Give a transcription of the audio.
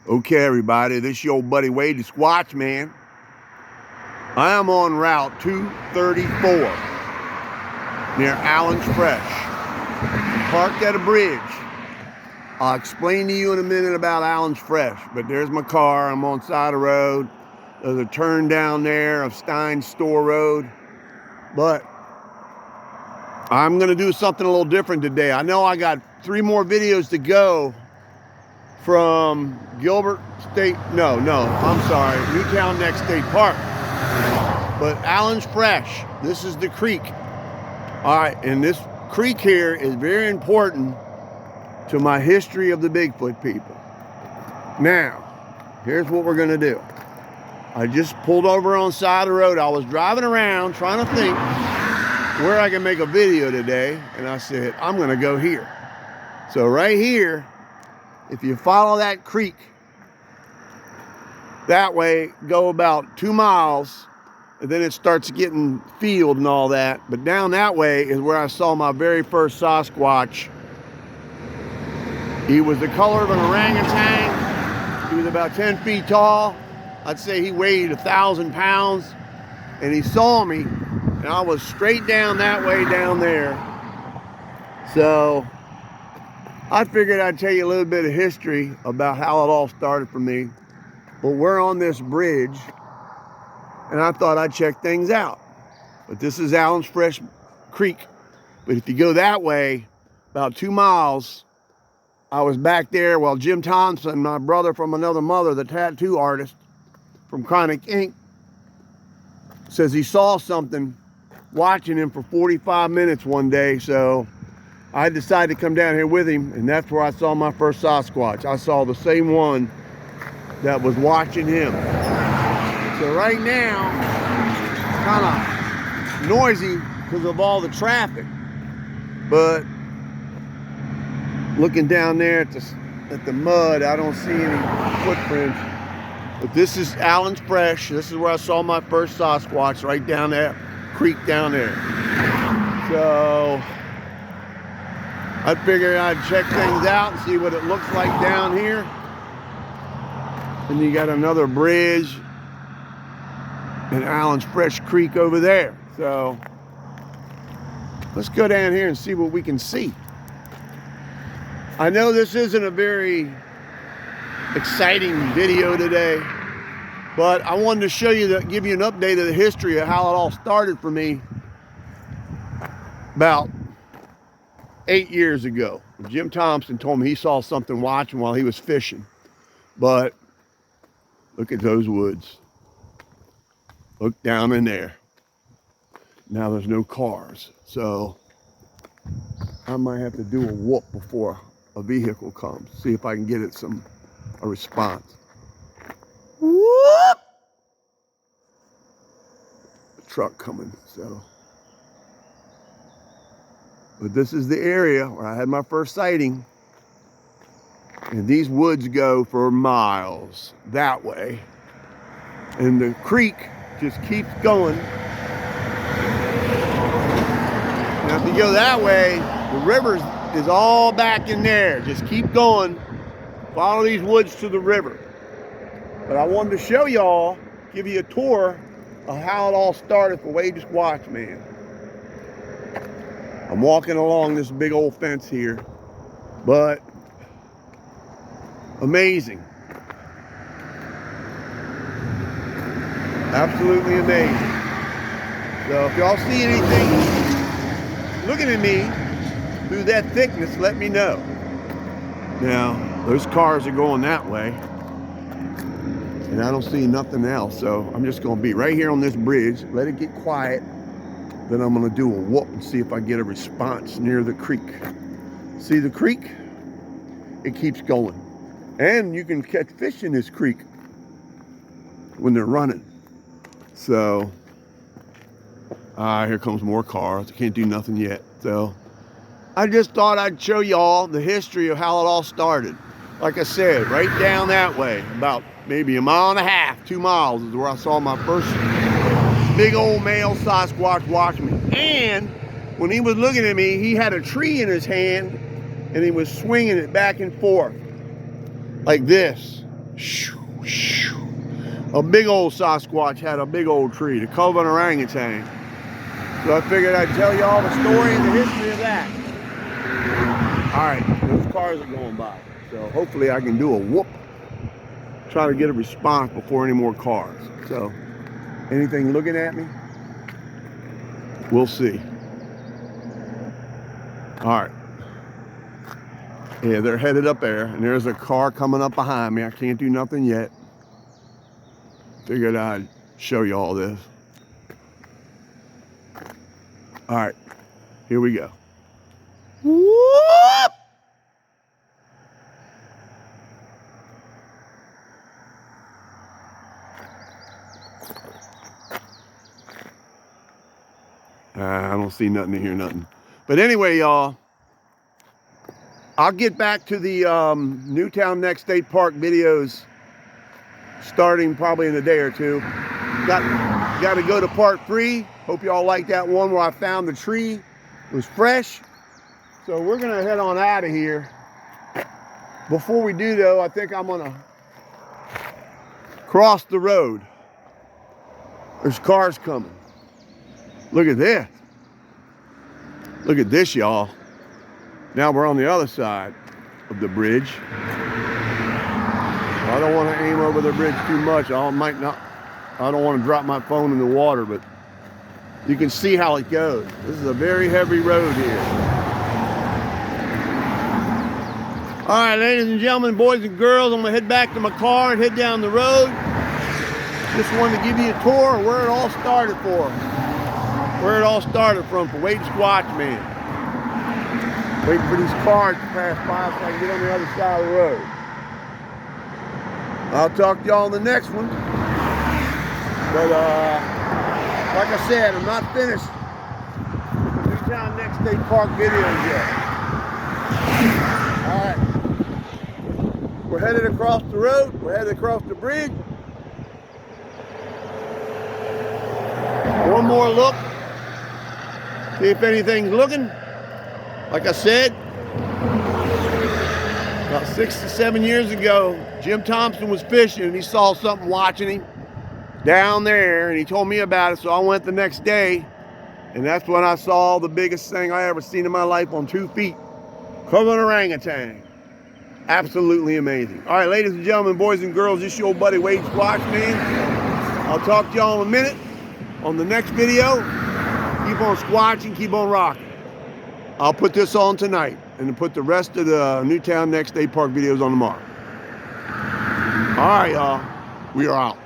Okay, everybody, this is your old buddy Wade, the Squatchmann. I am on Route 234 near Allen's Fresh. I'm parked at a bridge. I'll explain to you in a minute about Allen's Fresh, but there's my car. I'm on the side of the road. There's a turn down there of Stein's Store Road, but I'm going to do something a little different today. I know I got 3 more videos to go from Gilbert State, I'm sorry, Newtown Neck State Park. But Allen's Fresh, this is the creek. All right, and this creek here is very important to my history of the Bigfoot people. Now, here's what we're gonna do. I just pulled over on the side of the road. I was driving around trying to think where I can make a video today, and I said, I'm gonna go here. So right here, if you follow that creek, that way, go about 2 miles, and then it starts getting field and all that. But down that way is where I saw my very first Sasquatch. He was the color of an orangutan. He was about 10 feet tall. I'd say he weighed 1,000 pounds. And he saw me, and I was straight down that way down there. So I figured I'd tell you a little bit of history about how it all started for me. But we're on this bridge, and I thought I'd check things out. But this is Allen's Fresh Creek. But if you go that way, about 2 miles, I was back there while Jim Thompson, my brother from another mother, the tattoo artist from Chronic Inc., says he saw something watching him for 45 minutes one day. So I decided to come down here with him, and that's where I saw my first Sasquatch. I saw the same one that was watching him. So right now, it's kind of noisy because of all the traffic. But looking down there at the mud, I don't see any footprints. But this is Allen's Fresh. This is where I saw my first Sasquatch, right down that creek down there. So I figured I'd check things out and see what it looks like down here. And you got another bridge and Allen's Fresh Creek over there. So let's go down here and see what we can see. I know this isn't a very exciting video today, but I wanted to show you, give you an update of the history of how it all started for me about 8 years ago. Jim Thompson told me he saw something watching while he was fishing. But look at those woods. Look down in there. Now there's no cars, so I might have to do a whoop before a vehicle comes. See if I can get it a response. Whoop! The truck coming, so. But this is the area where I had my first sighting. And these woods go for miles that way. And the creek just keeps going. Now if you go that way, the river is all back in there. Just keep going. Follow these woods to the river. But I wanted to show y'all, give you a tour of how it all started for Wade the Squatchmann. I'm walking along this big old fence here, but amazing. Absolutely amazing. So if y'all see anything looking at me through that thickness, let me know. Now, those cars are going that way, and I don't see nothing else, so I'm just gonna be right here on this bridge, let it get quiet, then I'm gonna do a whoop and see if I get a response near the creek. See the creek? It keeps going. And you can catch fish in this creek when they're running. So, here comes more cars. I can't do nothing yet. So, I just thought I'd show y'all the history of how it all started. Like I said, right down that way, about maybe 1.5 miles, 2 miles is where I saw my first big old male Sasquatch watching me. And when he was looking at me, he had a tree in his hand and he was swinging it back and forth like this. A big old Sasquatch had a big old tree to cover an orangutan. So I figured I'd tell you all the story and the history of that. All right, those cars are going by. So hopefully I can do a whoop. Try to get a response before any more cars. So anything looking at me? We'll see. All right. Yeah, they're headed up there, and there's a car coming up behind me. I can't do nothing yet. Figured I'd show you all this. All right, here we go. Whoop! I don't see nothing to hear nothing. But anyway, y'all, I'll get back to the Newtown Next State Park videos starting probably in a day or two. Got to go to part 3. Hope y'all like that one where I found the tree. It was fresh. So we're going to head on out of here. Before we do, though, I think I'm going to cross the road. There's cars coming. Look at this. Look at this, y'all. Now we're on the other side of the bridge. I don't want to aim over the bridge too much. I don't want to drop my phone in the water, but you can see how it goes. This is a very heavy road here. All right, ladies and gentlemen, boys and girls, I'm gonna head back to my car and head down the road. Just wanted to give you a tour of where it all started for Wade Squatchmann. Waiting for these cars to pass by so I can get on the other side of the road. I'll talk to y'all on the next one. But like I said, I'm not finished with the Newtown Next State Park videos yet. All right. We're headed across the road. We're headed across the bridge. One more look. See if anything's looking. Like I said, about 6 to 7 years ago, Jim Thompson was fishing and he saw something watching him down there and he told me about it, so I went the next day and that's when I saw the biggest thing I ever seen in my life on 2 feet. Covered an orangutan. Absolutely amazing. All right, ladies and gentlemen, boys and girls, this is your buddy Wade Squatchmann. I'll talk to y'all in a minute on the next video. Keep on squatching, keep on rocking. I'll put this on tonight and put the rest of the Newtown Next State Park videos on tomorrow. All right, y'all. We are out.